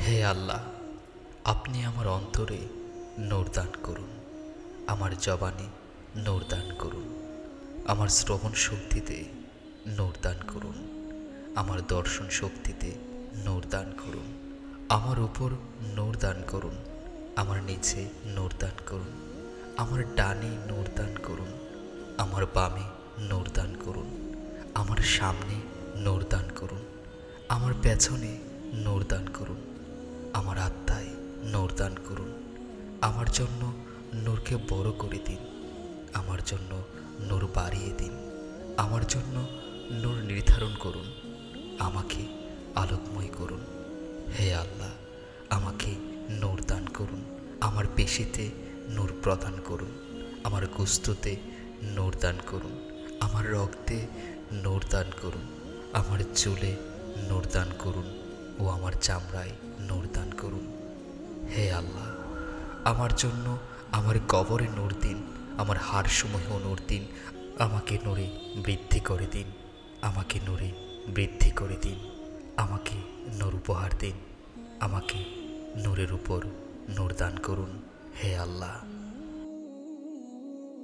হে আল্লাহ, আপনি আমার অন্তরে নূর দান করুন, আমার জবানে নূর দান করুন, আমার শ্রবণ শক্তিতে নূর দান করুন, আমার দর্শন শক্তিতে নূর দান করুন, আমার উপর নূর দান করুন, আমার নিচে নূর দান করুন, আমার ডানে নূর দান করুন, আমার বামে নূর দান করুন, আমার সামনে নূর দান করুন, আমার পেছনে নূর দান করুন, আমার আত্মায় নূর দান করুন। আমার জন্য নূরকে বড় করে দিন, আমার জন্য নূর বাড়িয়ে দিন, আমার জন্য নূর নির্ধারণ করুন, আমাকে আলোকময় করুন। হে আল্লাহ, আমাকে নূর দান করুন, আমার পেশিতে নূর প্রদান করুন, আমার গোস্ততে নূর দান করুন, আমার রক্তে নূর দান করুন, আমার চুলে নূর দান করুন ও আমার চামড়ায় নূর দান করুন। হে আল্লাহ, আমার জন্য আমার কবরে নূর দিন, আমার হাড়সমূহেও নূর দিন, আমাকে নূরে বৃদ্ধি করে দিন, আমাকে নূরে বৃদ্ধি করে দিন, আমাকে নূর উপহার দিন, আমাকে নূরের উপর নূর দান করুন। হে আল্লাহ।